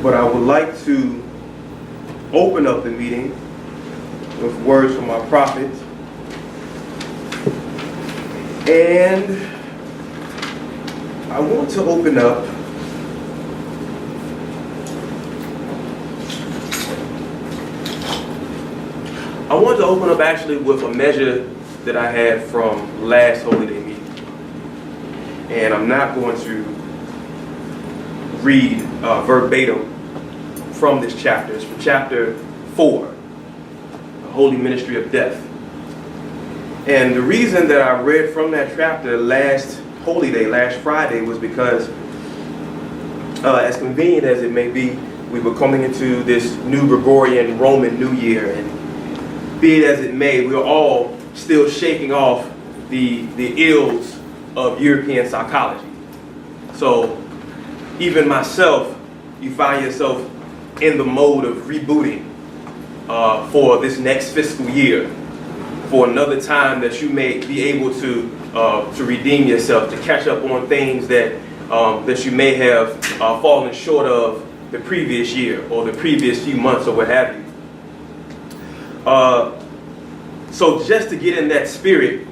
But I would like to open up the meeting with words from our prophet. And I want to open up actually with a measure that I had from last Holy Day meeting. And I'm not going to read verbatim from this chapter. It's from chapter 4, the Holy Ministry of Death. And the reason that I read from that chapter last Holy Day, last Friday, was because as convenient as it may be, we were coming into this new Gregorian Roman New Year, and be it as it may, we're all still shaking off the ills of European psychology. So even myself, you find yourself in the mode of rebooting for this next fiscal year, for another time that you may be able to redeem yourself, to catch up on things that that you may have fallen short of the previous year or the previous few months or what have you. So just to get in that spirit,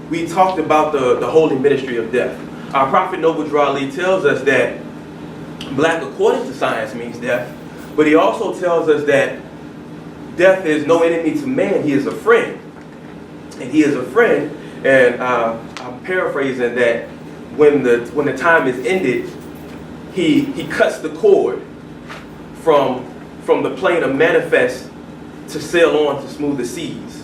we talked about the holy ministry of death. Our prophet Noble Drew Ali tells us that black according to science means death, but he also tells us that death is no enemy to man, he is a friend. And he is a friend, and I'm paraphrasing that when the time is ended, he cuts the cord from the plane of manifest to sail on to smoother seas.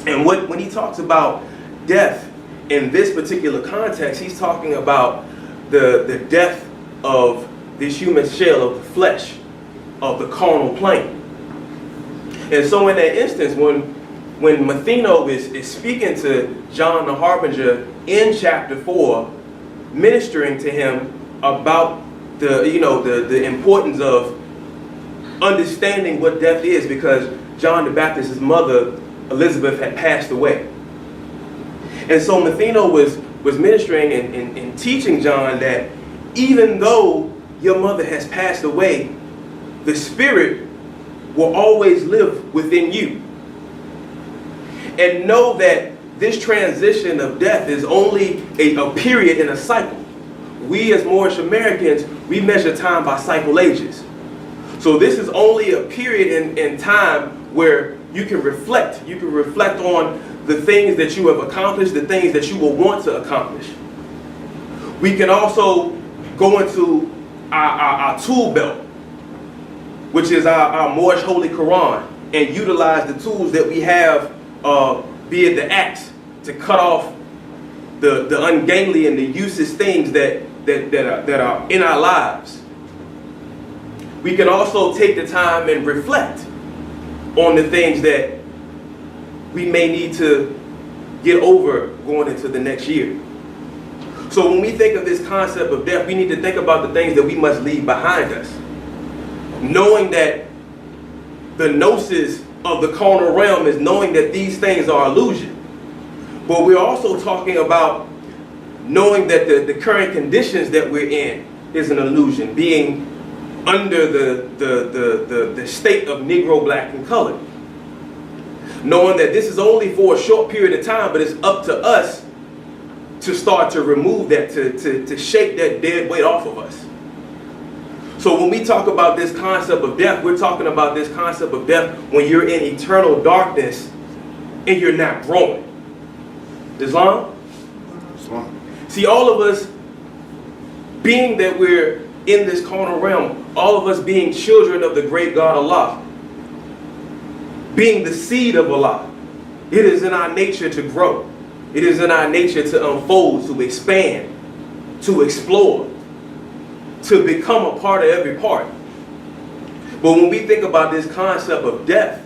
And when he talks about death in this particular context, he's talking about the death of this human shell of the flesh, of the carnal plane. And so in that instance, when Matheno is speaking to John the Harbinger in chapter 4, ministering to him about the importance of understanding what death is, because John the Baptist's mother, Elizabeth, had passed away. And so Matheno was ministering and teaching John that even though your mother has passed away, the spirit will always live within you. And know that this transition of death is only a period in a cycle. We as Moorish Americans, we measure time by cycle ages. So this is only a period in time where you can reflect. You can reflect on the things that you have accomplished, the things that you will want to accomplish. We can also go into our tool belt, which is our Moorish Holy Quran, and utilize the tools that we have, be it the axe, to cut off the ungainly and the useless things that are in our lives. We can also take the time and reflect on the things that we may need to get over going into the next year. So when we think of this concept of death, we need to think about the things that we must leave behind us, knowing that the gnosis of the carnal realm is knowing that these things are illusion. But we're also talking about knowing that the current conditions that we're in is an illusion, being under the state of Negro, black, and colored. Knowing that this is only for a short period of time, but it's up to us to start to remove that, to shake that dead weight off of us. So when we talk about this concept of death, we're talking about this concept of death when you're in eternal darkness and you're not growing. Islam? Islam. See, all of us, being that we're in this carnal realm, all of us being children of the great God Allah, being the seed of Allah, it is in our nature to grow. It is in our nature to unfold, to expand, to explore, to become a part of every part. But when we think about this concept of death,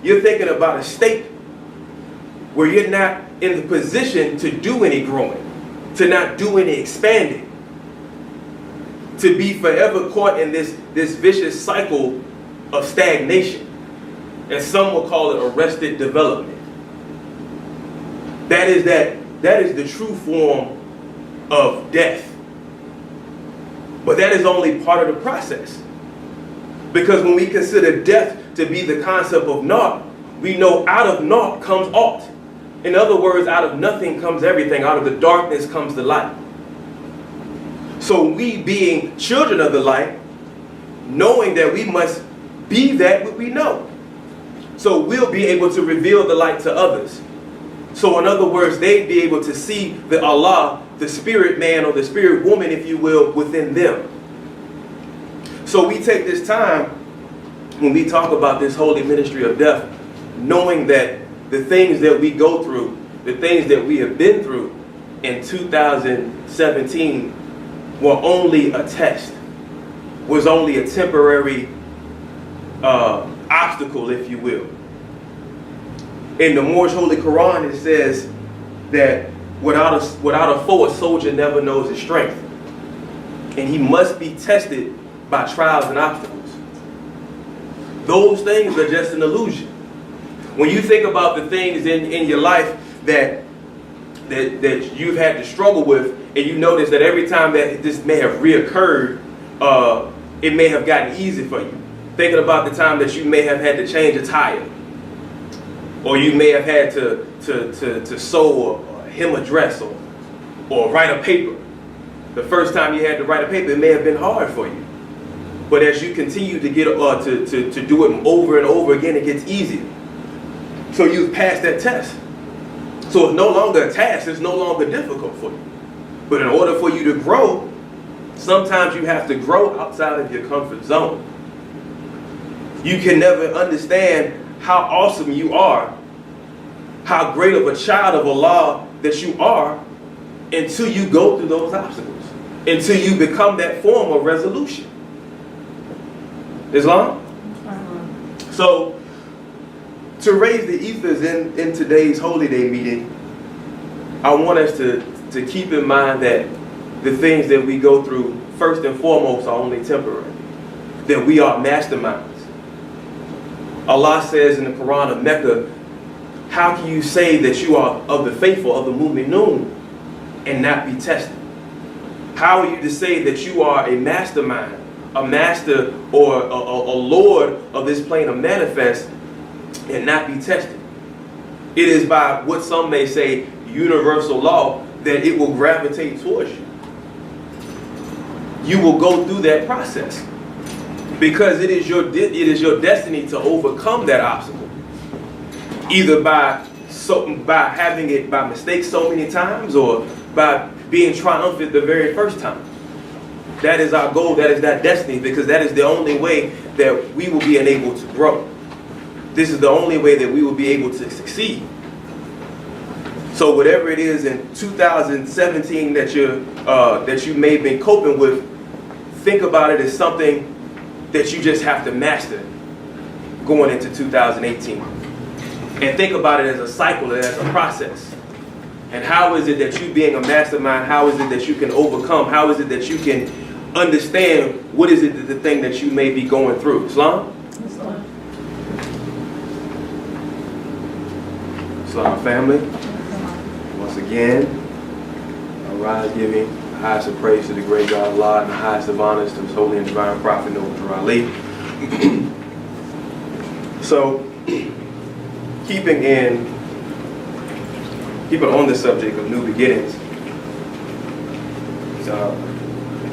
you're thinking about a state where you're not in the position to do any growing, to not do any expanding, to be forever caught in this vicious cycle of stagnation. And some will call it arrested development. That is the true form of death. But that is only part of the process. Because when we consider death to be the concept of naught, we know out of naught comes aught. In other words, out of nothing comes everything. Out of the darkness comes the light. So we, being children of the light, knowing that we must be that which we know. So we'll be able to reveal the light to others. So in other words, they'd be able to see the Allah, the spirit man or the spirit woman, if you will, within them. So we take this time when we talk about this holy ministry of death, knowing that the things that we go through, the things that we have been through in 2017 were only a test, was only a temporary obstacle, if you will. In the Moorish Holy Quran, it says that without a foe, a soldier never knows his strength. And he must be tested by trials and obstacles. Those things are just an illusion. When you think about the things in your life that you've had to struggle with, and you notice that every time that this may have reoccurred, it may have gotten easy for you. Thinking about the time that you may have had to change a tire, or you may have had to sew or hem a dress, or write a paper. The first time you had to write a paper, it may have been hard for you. But as you continue to get to do it over and over again, it gets easier. So you've passed that test. So it's no longer a task, it's no longer difficult for you. But in order for you to grow, sometimes you have to grow outside of your comfort zone. You can never understand how awesome you are, how great of a child of Allah that you are, until you go through those obstacles, until you become that form of resolution. Islam? So, to raise the ethers in today's Holy Day meeting, I want us to keep in mind that the things that we go through, first and foremost, are only temporary. That we are masterminds. Allah says in the Quran of Mecca, how can you say that you are of the faithful, of the mu'minun, and not be tested? How are you to say that you are a mastermind, a master, or a lord of this plane of manifest, and not be tested? It is by what some may say universal law that it will gravitate towards you. You will go through that process because it is your destiny to overcome that obstacle, either by having it by mistake so many times, or by being triumphant the very first time. That is our goal. That is that destiny, because that is the only way that we will be able to grow. This is the only way that we will be able to succeed. So whatever it is in 2017 that you may have been coping with, think about it as something that you just have to master going into 2018. And think about it as a cycle, as a process. And how is it that you, being a mastermind, how is it that you can overcome? How is it that you can understand what is it, the thing that you may be going through? Islam? Islam family, once again, I rise giving the highest of praise to the great God Allah, and the highest of honors to His holy and divine prophet, Noble Ali. So, keeping on the subject of new beginnings,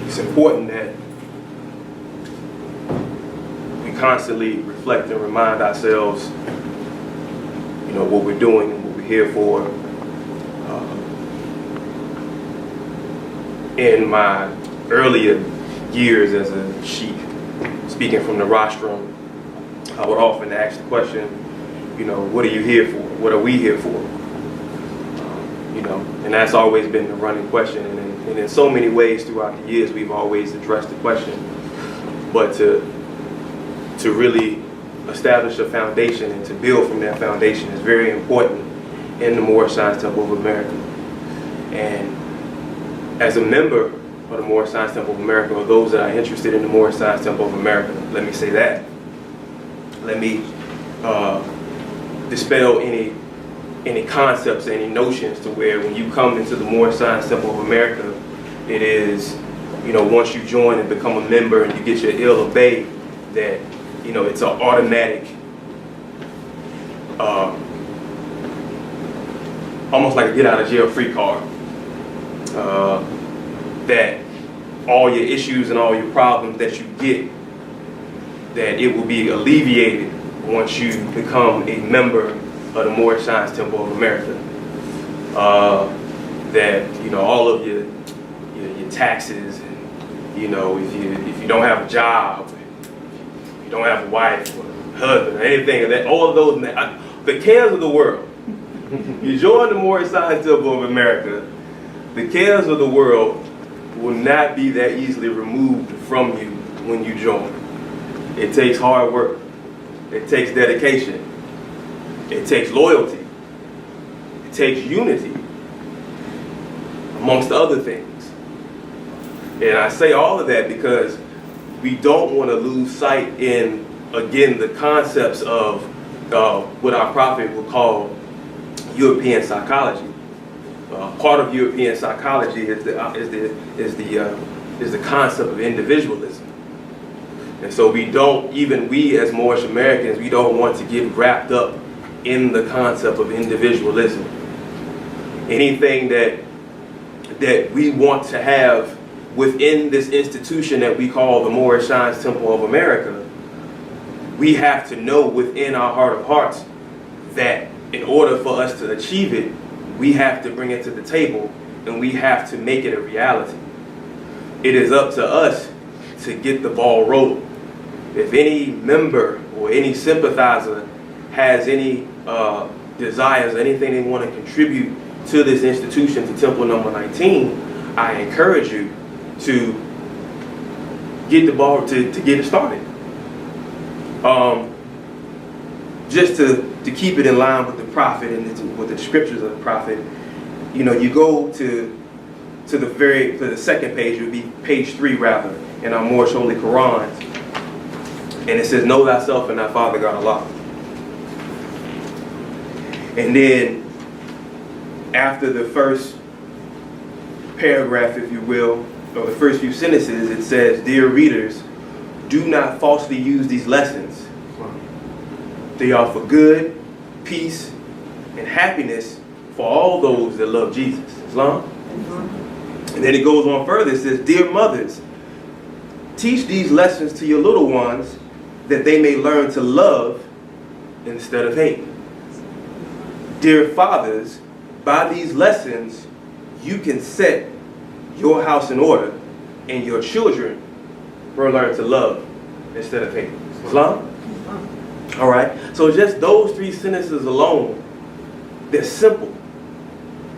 it's important that we constantly reflect and remind ourselves, what we're doing and what we're here for. In my earlier years as a sheik, speaking from the rostrum, I would often ask the question, what are you here for? What are we here for? And that's always been the running question. And in so many ways throughout the years, we've always addressed the question. But to really establish a foundation and to build from that foundation is very important in the Moorish Science Temple of America. And as a member of the Moorish Science Temple of America, or those that are interested in the Moorish Science Temple of America, let me say that. Let me dispel any concepts, any notions to where when you come into the Moorish Science Temple of America, it is once you join and become a member and you get your ill or Bey, that, it's an automatic, almost like a get out of jail free card. That all your issues and all your problems that you get, that it will be alleviated once you become a member of the Moorish Science Temple of America. That all of your taxes, and if you don't have a job, if you don't have a wife or a husband or anything of that, all of those, the cares of the world. You join the Moorish Science Temple of America, the cares of the world will not be that easily removed from you when you join. It takes hard work. It takes dedication. It takes loyalty. It takes unity, amongst other things. And I say all of that because we don't want to lose sight in, again, the concepts of what our prophet would call European psychology. Part of European psychology is the concept of individualism. And so we as Moorish Americans, we don't want to get wrapped up in the concept of individualism. Anything that we want to have within this institution that we call the Moorish Science Temple of America, we have to know within our heart of hearts that in order for us to achieve it, we have to bring it to the table and we have to make it a reality. It is up to us to get the ball rolling. If any member or any sympathizer has any desires, anything they want to contribute to this institution, to Temple number 19, I encourage you to get the ball, to get it started. Just to keep it in line with the prophet and with the scriptures of the prophet, you go to the second page, it would be page 3 rather, in our Moorish Holy Quran, and it says, "Know thyself and thy Father God Allah." And then after the first paragraph, if you will, or the first few sentences, it says, "Dear readers, do not falsely use these lessons. They are for good, peace, and happiness for all those that love Jesus." Islam? And then it goes on further. It says, "Dear mothers, teach these lessons to your little ones that they may learn to love instead of hate. Dear fathers, by these lessons, you can set your house in order and your children will learn to love instead of hate." Islam? All right. So just those 3 sentences alone, they're simple.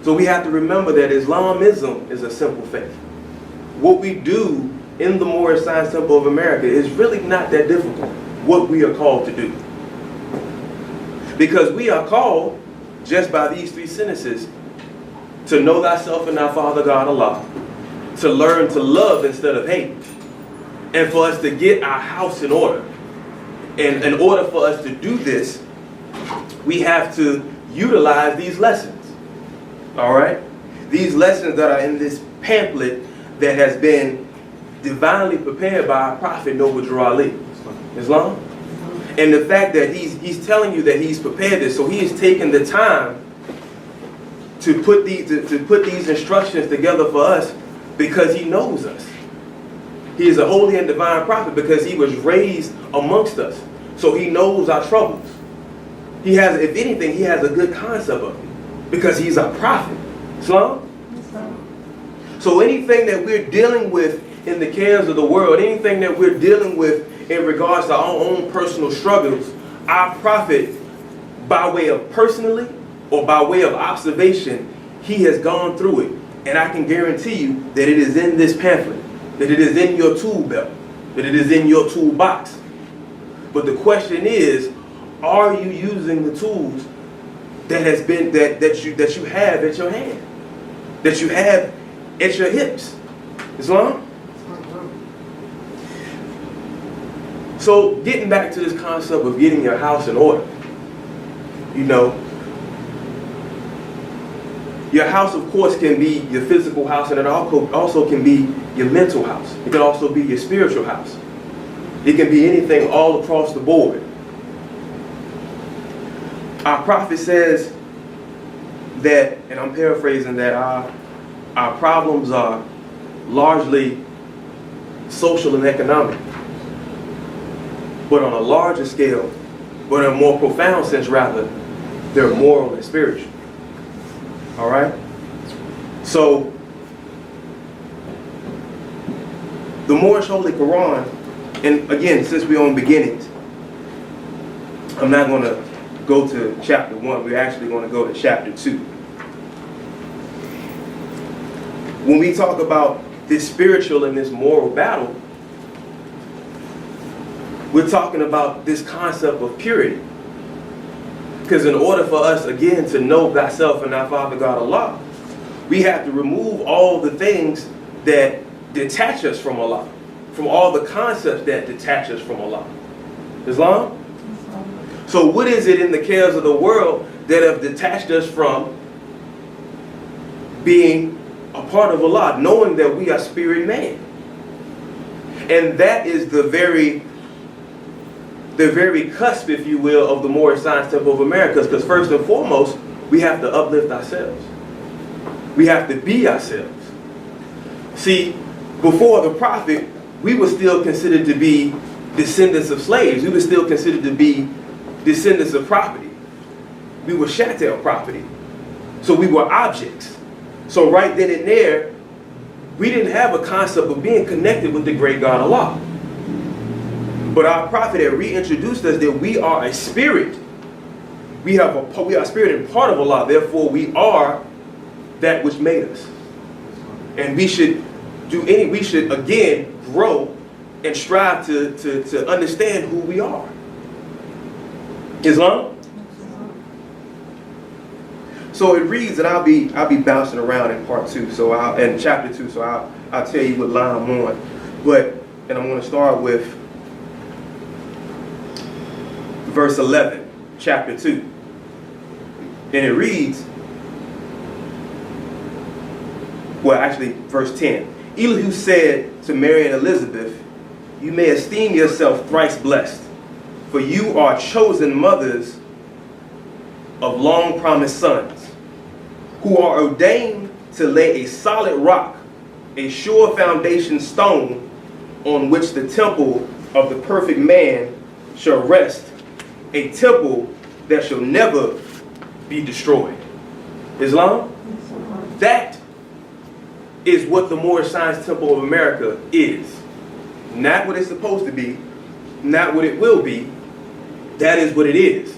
So we have to remember that Islamism is a simple faith. What we do in the Moorish Science Temple of America is really not that difficult, what we are called to do. Because we are called, just by these 3 sentences, to know thyself and thy Father God Allah, to learn to love instead of hate, and for us to get our house in order. And in order for us to do this, we have to utilize these lessons. All right? These lessons that are in this pamphlet that has been divinely prepared by our prophet, Noble Drew Ali. Islam? And the fact that he's telling you that he's prepared this, so he has taken the time to put these instructions together for us because he knows us. He is a holy and divine prophet because he was raised amongst us. So he knows our troubles. He has, if anything, he has a good concept of it because he's a prophet. Islam? So anything that we're dealing with in the cares of the world, anything that we're dealing with in regards to our own personal struggles, our prophet, by way of personally or by way of observation, he has gone through it. And I can guarantee you that it is in this pamphlet, that it is in your tool belt, that it is in your toolbox. But the question is, are you using the tools that has been that you have at your hand, that you have at your hips? Islam? So getting back to this concept of getting your house in order, Your house, of course, can be your physical house, and it also can be your mental house. It can also be your spiritual house. It can be anything all across the board. Our prophet says that, and I'm paraphrasing, that our problems are largely social and economic. But on a larger scale, but in a more profound sense rather, they're moral and spiritual. All right? So, the Moorish Holy Quran, and again, since we're on beginnings, I'm not going to go to chapter 1. We're actually going to go to chapter 2. When we talk about this spiritual and this moral battle, we're talking about this concept of purity. Because in order for us, again, to know thyself and thy Father God Allah, we have to remove all the things that detach us from Allah, from all the concepts that detach us from Allah. Islam? So what is it in the cares of the world that have detached us from being a part of Allah, knowing that we are spirit man? And that is the very cusp, if you will, of the Moorish Science Temple of Americas, because first and foremost, we have to uplift ourselves. We have to be ourselves. See, before the Prophet, we were still considered to be descendants of slaves. We were still considered to be descendants of property. We were chattel property. So we were objects. So right then and there, we didn't have a concept of being connected with the great God Allah. But our prophet had reintroduced us that we are a spirit. We are a spirit and part of Allah. Therefore, we are that which made us. And we should again grow and strive to understand who we are. Islam? So it reads, and I'll be bouncing around in part 2, in chapter 2. So I'll tell you what line I'm on. And I'm going to start with verse 11, chapter 2. And it reads, verse 10. Elihu said to Mary and Elizabeth, "You may esteem yourself thrice blessed, for you are chosen mothers of long-promised sons, who are ordained to lay a solid rock, a sure foundation stone, on which the temple of the perfect man shall rest, a temple that shall never be destroyed." Islam? That is what the Moorish Science Temple of America is. Not what it's supposed to be, not what it will be. That is what it is.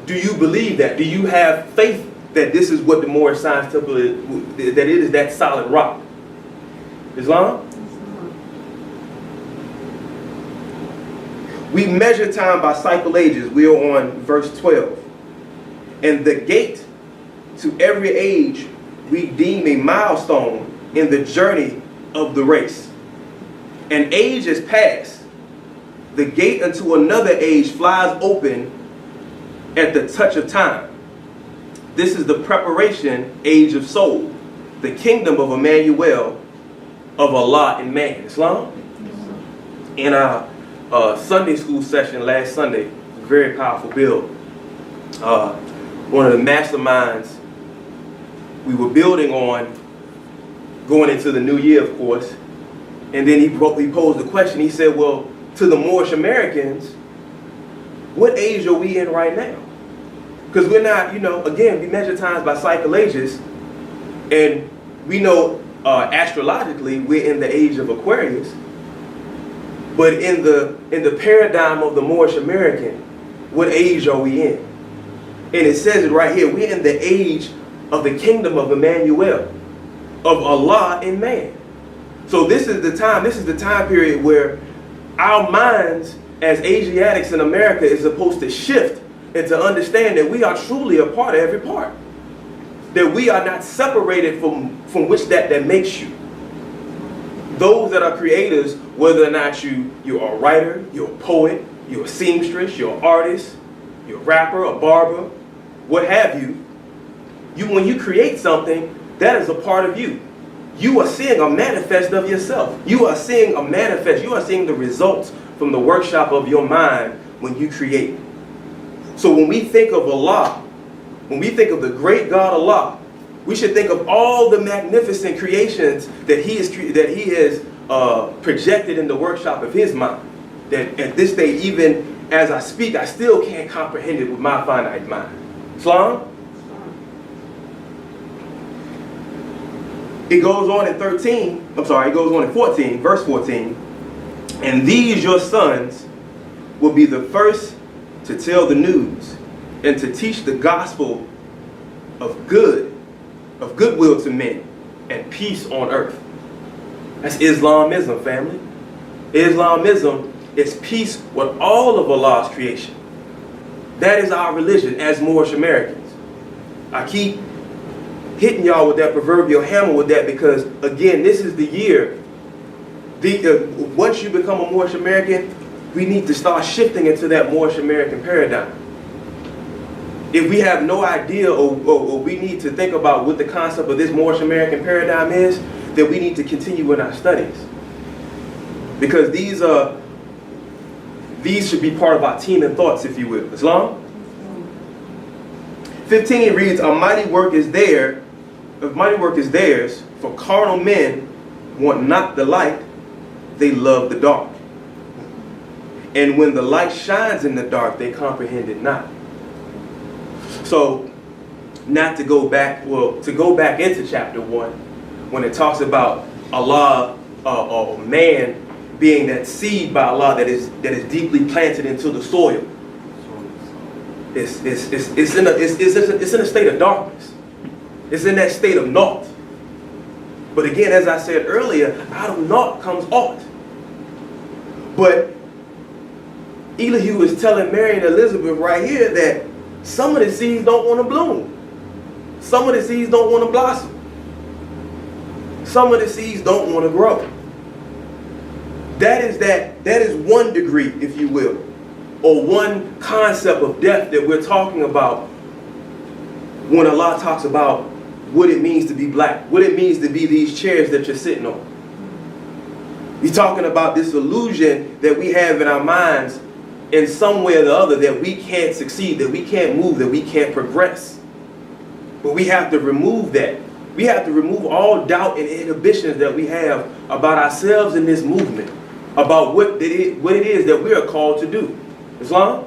Do you believe that? Do you have faith that this is what the Moorish Science Temple is, that it is that solid rock? Islam? We measure time by cycle ages. We are on verse 12. And the gate to every age we deem a milestone in the journey of the race. An age is past. The gate unto another age flies open at the touch of time. This is the preparation age of soul, the kingdom of Emmanuel, of Allah and man. Islam? In our Sunday school session last Sunday, a very powerful bill. One of the masterminds we were building on going into the new year, of course, and then he posed the question. He said, well, to the Moorish Americans, what age are we in right now? Because we're not, again, we measure times by cycle ages, and we know astrologically we're in the age of Aquarius. But in the paradigm of the Moorish American, what age are we in? And it says it right here. We're in the age of the kingdom of Emmanuel, of Allah and man. So this is the time period where our minds as Asiatics in America is supposed to shift and to understand that we are truly a part of every part. That we are not separated from which that makes you. Those that are creators, whether or not you're a writer, you're a poet, you're a seamstress, you're an artist, you're a rapper, a barber, what have you, When you create something, that is a part of you. You are seeing a manifest of yourself. You are seeing a manifest. You are seeing the results from the workshop of your mind when you create. So when we think of Allah, when we think of the great God Allah, we should think of all the magnificent creations that He has projected in the workshop of His mind. That at this day, even as I speak, I still can't comprehend it with my finite mind. Islam? It goes on in 14, verse 14. And these your sons will be the first to tell the news and to teach the gospel of goodwill to men and peace on earth. That's Islamism, family. Islamism is peace with all of Allah's creation. That is our religion as Moorish Americans. I keep hitting y'all with that proverbial hammer with that because, again, this is the year. Once you become a Moorish American, we need to start shifting into that Moorish American paradigm. If we have no idea or we need to think about what the concept of this Moorish American paradigm is, then we need to continue in our studies. Because these should be part of our team and thoughts, if you will. Islam? 15 reads, a mighty work is theirs, for carnal men want not the light, they love the dark. And when the light shines in the dark, they comprehend it not. So, not to go back, to go back into chapter 1, when it talks about Allah, or man being that seed by Allah that is deeply planted into the soil. It's in a state of darkness. It's in that state of naught. But again, as I said earlier, out of naught comes aught. But Elihu is telling Mary and Elizabeth right here that some of the seeds don't want to bloom. Some of the seeds don't want to blossom. Some of the seeds don't want to grow. That is one degree, if you will, or one concept of death that we're talking about when Allah talks about what it means to be black, what it means to be these chairs that you're sitting on. He's talking about this illusion that we have in our minds in some way or the other that we can't succeed, that we can't move, that we can't progress. But we have to remove that. We have to remove all doubt and inhibitions that we have about ourselves in this movement, about what it is that we are called to do. Islam?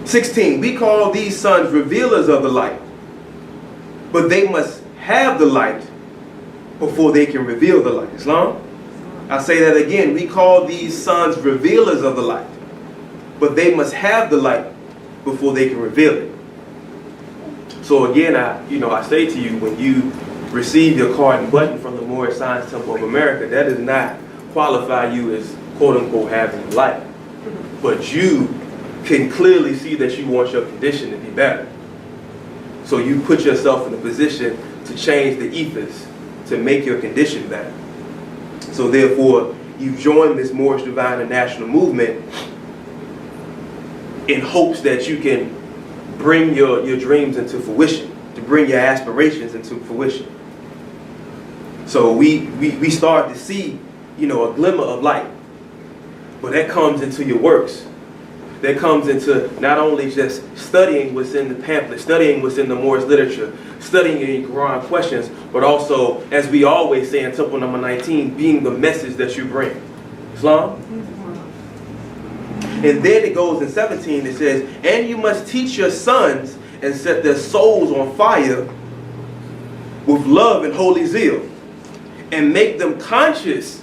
16, we call these sons revealers of the light, but they must have the light before they can reveal the light. Islam? I say that again, we call these sons revealers of the light, but they must have the light before they can reveal it. So again, I say to you, when you receive your card and button from the Moorish Science Temple of America, that does not qualify you as quote-unquote having light. But you can clearly see that you want your condition to be better. So you put yourself in a position to change the ethos, to make your condition better. So therefore, you join this Moorish Divine and National Movement in hopes that you can bring your dreams into fruition, to bring your aspirations into fruition. So we start to see, a glimmer of light. But that comes into your works. That comes into not only just studying what's in the pamphlet, studying what's in the Moorish literature, studying your Quran questions, but also, as we always say in Temple number 19, being the message that you bring. Islam? And then it goes in 17, it says, and you must teach your sons and set their souls on fire with love and holy zeal, and make them conscious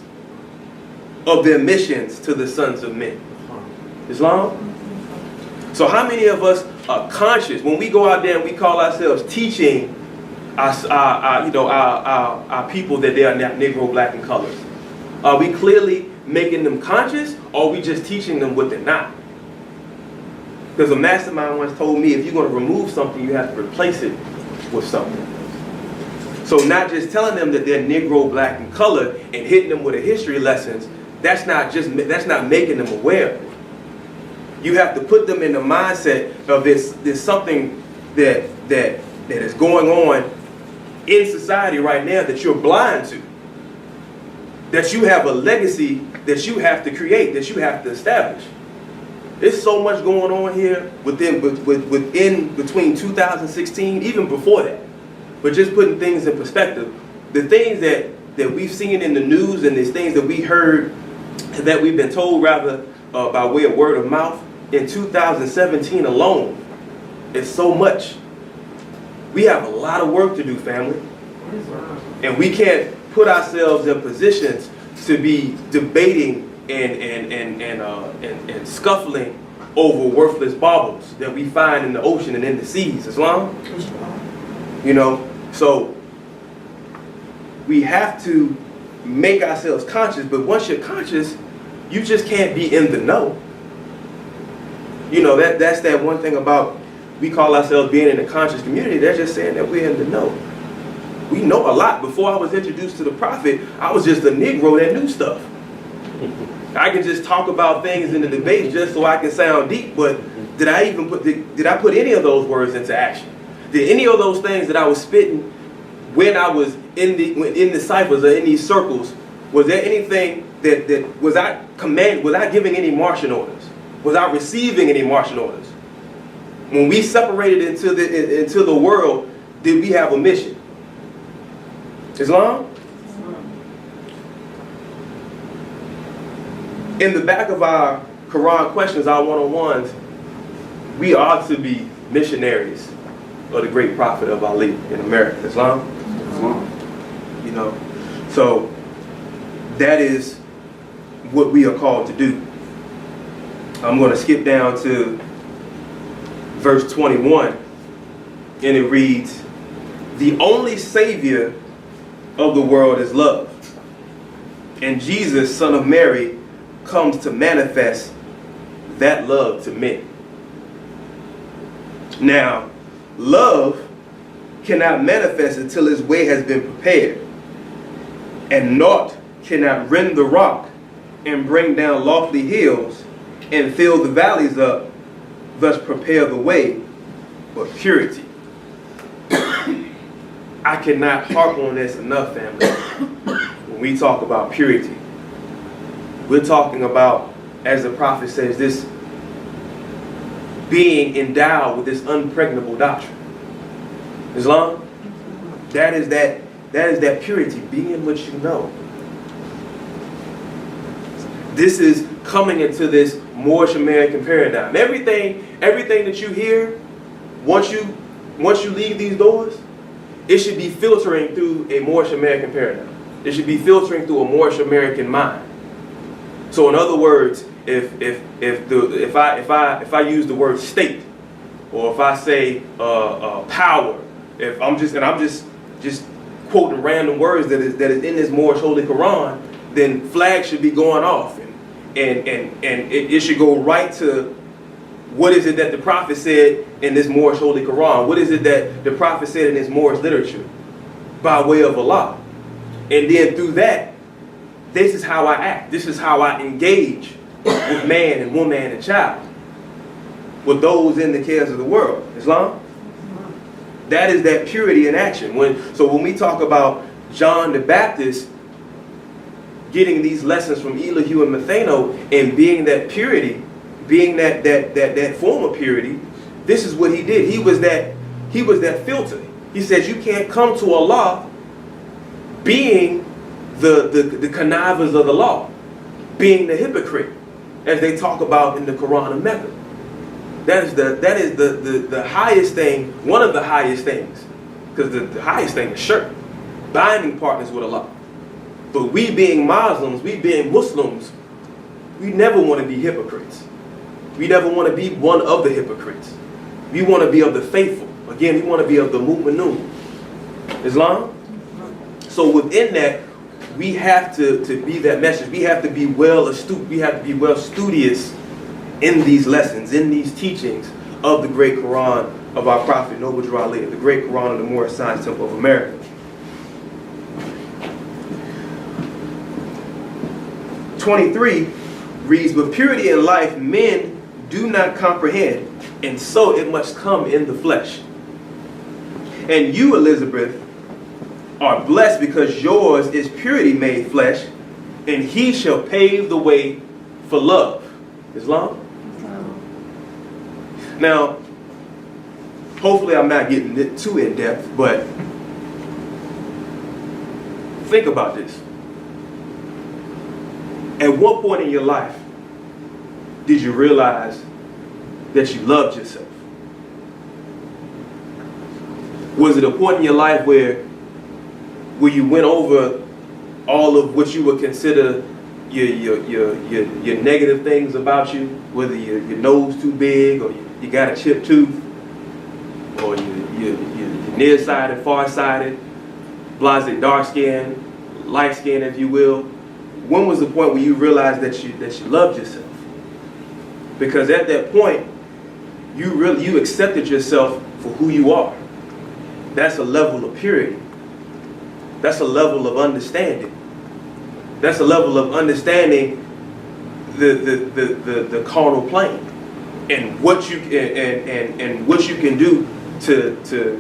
of their missions to the sons of men. Islam? So how many of us are conscious when we go out there and we call ourselves teaching our people that they are Negro, black, and colored? Are we clearly making them conscious, or are we just teaching them what they're not? Because a mastermind once told me, if you're going to remove something, you have to replace it with something. So not just telling them that they're Negro, black, and colored and hitting them with a history lessons, that's not making them aware of it. You have to put them in the mindset of there's something that is going on in society right now that you're blind to. That you have a legacy that you have to create, that you have to establish. There's so much going on here within between 2016, even before that. But just putting things in perspective, the things that we've seen in the news and these things that we heard, that we've been told rather by way of word of mouth, in 2017 alone, it's so much. We have a lot of work to do, family. And we can't put ourselves in positions to be debating and scuffling over worthless baubles that we find in the ocean and in the seas. Islam? You know, so we have to make ourselves conscious, but once you're conscious, you just can't be in the know. You know, that's that one thing about, we call ourselves being in a conscious community. That's just saying that we're in the know. We know a lot. Before I was introduced to the Prophet, I was just a Negro that knew stuff. I can just talk about things in the debate just so I can sound deep, but did I put any of those words into action? Did any of those things that I was spitting when I was in the ciphers or in these circles, was there anything that was I giving any marching orders? Was I receiving any marching orders? When we separated into the world, did we have a mission? Islam? In the back of our Quran questions, our one-on-ones, we ought to be missionaries of the great prophet of Ali in America. Islam? You know, so that is what we are called to do. I'm going to skip down to verse 21, and it reads, "The only Savior of the world is love, and Jesus, son of Mary, comes to manifest that love to men." Now, love cannot manifest until his way has been prepared, and naught cannot rend the rock and bring down lofty hills and fill the valleys up, thus prepare the way, but purity. I cannot harp on this enough, family. When we talk about purity, we're talking about, as the prophet says, this being endowed with this unpregnable doctrine. Islam? That is that purity, being what you know. This is coming into this Moorish American paradigm. Everything that you hear, once you leave these doors, it should be filtering through a Moorish American paradigm. It should be filtering through a Moorish American mind. So in other words, if I use the word state, or if I say power, if I'm just quoting random words that is in this Moorish Holy Quran, then flags should be going off, and it should go right to what is it that the Prophet said in this Moorish Holy Quran? What is it that the Prophet said in this Moorish literature by way of Allah? And then through that, this is how I act. This is how I engage with man and woman and child, with those in the cares of the world. Islam? That is that purity in action. So when we talk about John the Baptist getting these lessons from Elihu and Matheno and being that purity, being that form of purity, this is what he did. He was that filter. He says you can't come to Allah being the connivers of the law, being the hypocrite, as they talk about in the Quran of Mecca. That is the highest thing, one of the highest things, because the highest thing is shirk, binding partners with Allah. But we being Muslims, we being Muslims, we never want to be hypocrites. We never want to be one of the hypocrites. We want to be of the faithful. Again, we want to be of the mu'minun. Islam? So within that, we have to be that message. We have to be well astute. We have to be well studious in these lessons, in these teachings of the great Quran of our Prophet, Noble Drew Ali, the great Quran of the Moorish Science Temple of America. 23 reads, "With purity in life, men do not comprehend, and so it must come in the flesh. And you, Elizabeth, are blessed because yours is purity made flesh, and he shall pave the way for love. Islam? Now, hopefully I'm not getting too in depth, but think about this. At what point in your life did you realize that you loved yourself? Was it a point in your life where you went over all of what you would consider your negative things about you, whether your nose too big, or you got a chipped tooth, or you're nearsighted, farsighted, blasé, dark skin, light skin, if you will? When was the point where you realized that you loved yourself? Because at that point, you accepted yourself for who you are. That's a level of purity. That's a level of understanding. That's a level of understanding the carnal plane and what you and what you can do to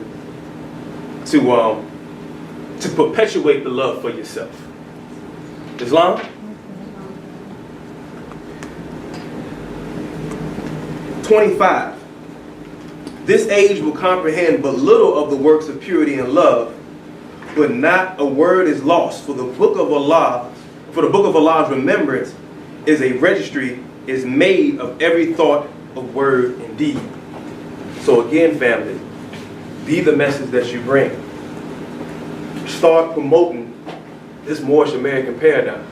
perpetuate the love for yourself. Islam? 25. This age will comprehend but little of the works of purity and love, but not a word is lost. For the book of Allah's remembrance is a registry, is made of every thought of word and deed. So again, family, be the message that you bring. Start promoting this Moorish American paradigm.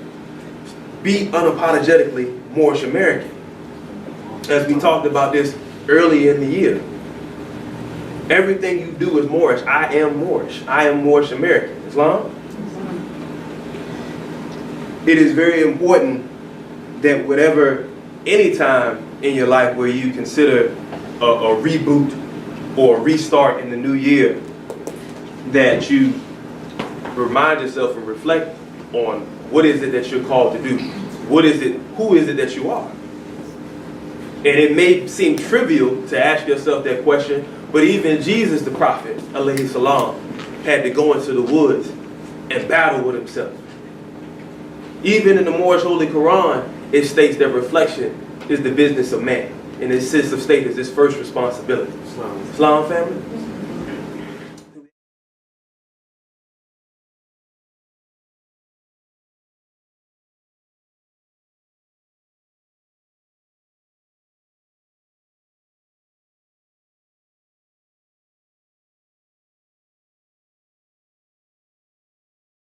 Be unapologetically Moorish American. As we talked about this early in the year. Everything you do is Moorish. I am Moorish. I am Moorish American. Islam? It is very important that any time in your life where you consider a reboot or a restart in the new year, that you remind yourself and reflect on what is it that you're called to do. Who is it that you are? And it may seem trivial to ask yourself that question, but even Jesus, the prophet, alayhi salam, had to go into the woods and battle with himself. Even in the Moorish Holy Quran, it states that reflection is the business of man. And it says of state is his first responsibility. Islam family?